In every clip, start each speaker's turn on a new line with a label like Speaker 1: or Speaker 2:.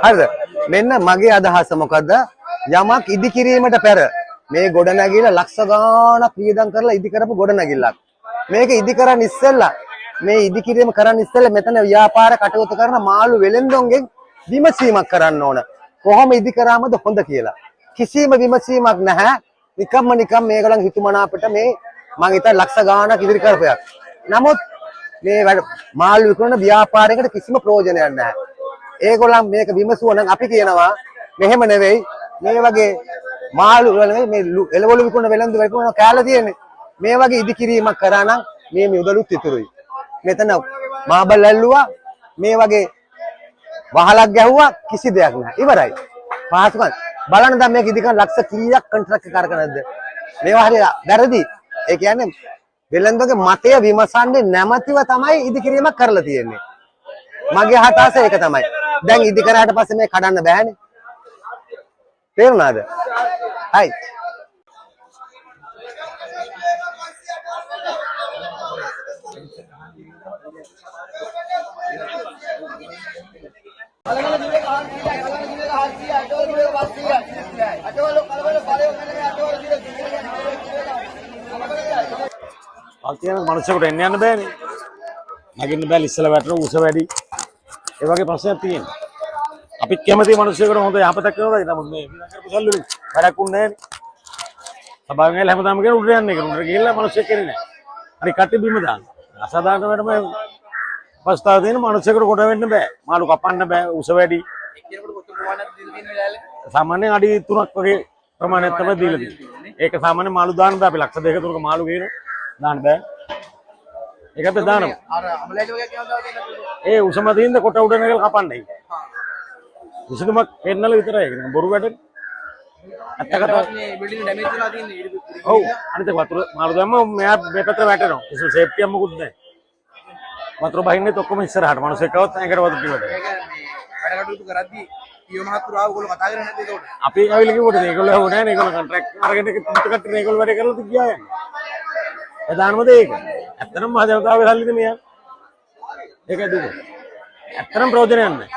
Speaker 1: හරිද? මෙන්න මගේ අදහස මොකද්ද? යමක් ඉදි කිරීමට පෙර මේ ගොඩනැගිල්ල ලක්ෂ ගාණක් වියදම් කරලා ඉදි කරපු ගොඩනැගිල්ලක්. මේක ඉදි කරන් ඉස්සෙල්ලා මේ ඉදි කිරීම කරන් ඉස්සෙල්ලා මෙතන ව්‍යාපාර කටයුතු කරන මාළු වෙළෙන්දොන්ගෙන් විමසීමක් කරන්න ඕන. කොහොම ඉදි කරාමද හොඳ කියලා. කිසිම විමසීමක් නැහැ. නිකම්ම මේගොල්ලන් හිතුමනාපට මේ මං හිතා ලක්ෂ ගාණක් ඉදිරි කරපයක්. නමුත් මේ මාළු විකුණන ව්‍යාපාරයකට කිසිම ප්‍රයෝජනයක් නැහැ. ඒගොල්ලන් මේක විමසුවා නම් අපි කියනවා මෙහෙම නෙවෙයි මේ වගේ මාළු වල මේ එළවලු විකුණන වෙළඳ විකුණන කෑල්ල තියෙන්නේ. මේ වගේ ඉදි කිරීමක් කරා නම් මේ මුදලුත් ඉතුරුයි. මෙතන මාබල් ඇල්ලුවා මේ වගේ වහලක් ගැහුවා කිසි දෙයක් නැහැ. ඉවරයි. පහසුකම් බලන්න දැන් මේක ඉදි කරන ලක්ෂ කීයක් කොන්ත්‍රාක්ට් එක කරක නැද්ද? මේවා හරිය වැරදි. ඒ කියන්නේ වෙළඳගේ මතය විමසන්නේ නැමැතිව තමයි ඉදි කිරීමක් කරලා තියෙන්නේ. මගේ හතාස ඒක තමයි. දැන් ඉදි කරාට පස්සේ මේ කඩන්න බෑනේ. තේරුණාද? හයි.
Speaker 2: අල්තියන මනුස්සයෙකුට එන්න යන්න බෑනේ. නගින්න බෑ ඉස්සලා වැටෙන උස වැඩි. ඒ වගේ ප්‍රශ්නයක් තියෙනවා. අපිත් කැමති මනුස්සයෙකුට හොඳ යහපතක් කරනවා. නමුත් මේ විනාශ කරපු සල්ලි වැඩක් උන්නේ නැහැ. සබාවෙන් ඇවිල්ලා හැමදාම කියන උඩ යන්නේ කියලා. උඩ ගිහලා මනුස්සයෙක් කෙරේ නැහැ. හරි කට්ටි බිම දාන්න. අසාධාරණ වැඩම අවස්ථාව දෙන මනුස්සයෙකුට කොට වෙන්න බෑ. මාළු කපන්න බෑ උස වැඩි. එක්කෙනෙකුට කොච්චර ප්‍රමාණයක් දීලා තියෙන්නේ වෙලාවල? සාමාන්‍යයෙන් අඩි 3ක් වගේ ප්‍රමාණයක් තමයි දීලා තියෙන්නේ. ඒක සාමාන්‍ය මාළු දාන්න බෑ. අපි ලක්ෂ 2 3ක මාළු ගේන දාන්න බෑ. ඒක අපි දානවා. අර අමලයට වගේ කියනවා තියෙනවා. ඒ උසම තින්ද කොට උඩ නැගලා කපන්නයි. උසකමක් එන්නල විතරයි. ඒක බොරු වැඩනේ. අත්ත කතාව මේ බිල්ඩින් ඩැමේජ් වෙලා තියෙන්නේ. ඔව්. අනිත් වතුර මාළු දැම්ම මෙයා මේ පැත්තට වැටෙනවා. කිසි සේෆ්ටි එකක් මොකුත් නැහැ. වතුර බහින්නේ ඔක්කොම ඉස්සරහට. මිනිස්සු එක්කවත් ඇඟට වතුර ටිකට. ඒක මේ වැඩ කටයුතු කරද්දී පියෝ මහත්තුරු ආව ඔයගොල්ලෝ කතා කරන්නේ නැද්ද ඒකට? අපි ආවිල කිව්වට ඒගොල්ලෝ හො නැහැ නේ. ඒගොල්ලෝ කොන්ට්‍රැක්ට් අරගෙන කට්ටිය ඒගොල්ලෝ වැඩ කරලා තියා යන්නේ. එදානමද ඒක? ඇත්තටම මහ ජනතාවගේ සල්ලිද මෙයා? ඒකයි දුක. ඇත්තටම ප්‍රයෝජනයක් නැහැ.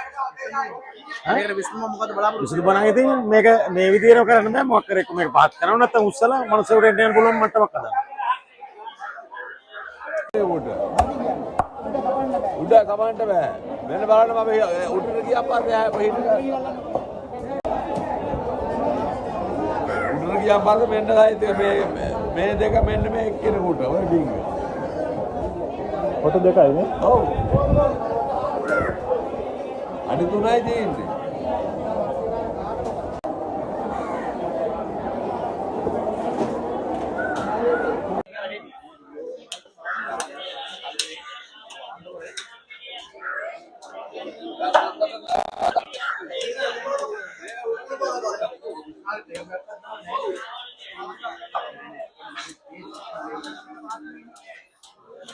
Speaker 2: මේකට විසඳුම මොකද බලාපොරොත්තු? විසඳුම නම් ඉතින් මේක මේ විදිහටම කරන්න බෑ. මොකක් කරේ මේක පහත් කරනවා නැත්නම් උස්සලා මනුස්සයෙකුට එන්න යන්න පුළුවන් මට්ටමක් හදන්න. උඩ කමන්න බෑ. මෙන්න බලන්න මම උඩට ගියා පස්සේ ආයෙ පහිට. උඩට ගියා පස්සේ මෙන්න මේ දෙක මෙන්න මේ එක්කෙනෙකුට ඔය බින්ග. කොට දෙකයි නේ? ඔව්. අඩි 3යි තියෙන්නේ.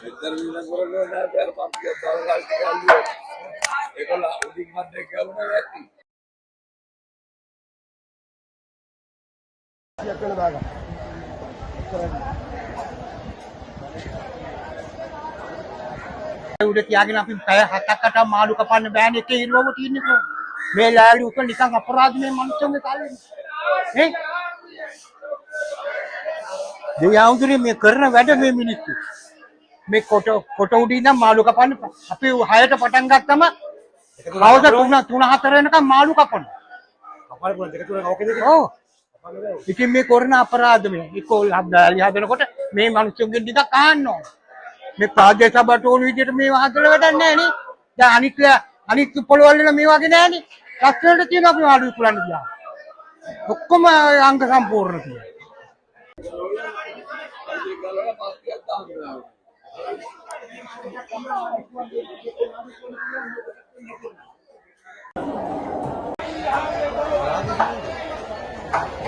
Speaker 2: Better we not going to have their puppy or dog. ඒකල උඩින් මැද්දේ කවුනා වැටි. යකල දාගන්න. උඩ තියාගෙන අපි පැය 7කට මාළු කපන්න බෑනේ එකේ හිරුවම තියෙන්නේ කොහොමද? මේ ලෑලි උක නිකන් අපරාධ මේ මනුස්සයන්ගේ කාලේ. ඈ? දෙවියන්තුනේ මේ කරන වැඩ මේ මිනිස්සු. මේ කොට උඩින් නම් මාළු කපන්න අපි 6ට පටන් ගත්තම හවස 3-4 වෙනකම් මාළු කපනවා. කපන්න පුළුවන් දෙක තුනක් ඕකේද? ඔව්. ඉතින් මේ කරන අපරාධ මේ ඉකෝල් හදනකොට මේ මිනිස්සුන්ගෙන් ටිකක් අහන්න ඕන. මේ ප්‍රාදේශ සභාවට ඕන විදිහට මේව හදලා වැඩක් නැහැ නේ. දැන් අනිත් පොළවල් වල මේ වගේ නැහැ නේ. ලස්සනට තියෙනවා අපි මාළු විකුණන්න ගියා. ඔක්කොම අංග සම්පූර්ණ තියෙනවා.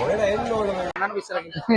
Speaker 2: ඔයලා එන්න ඕන මම විශ්වාස කරනවා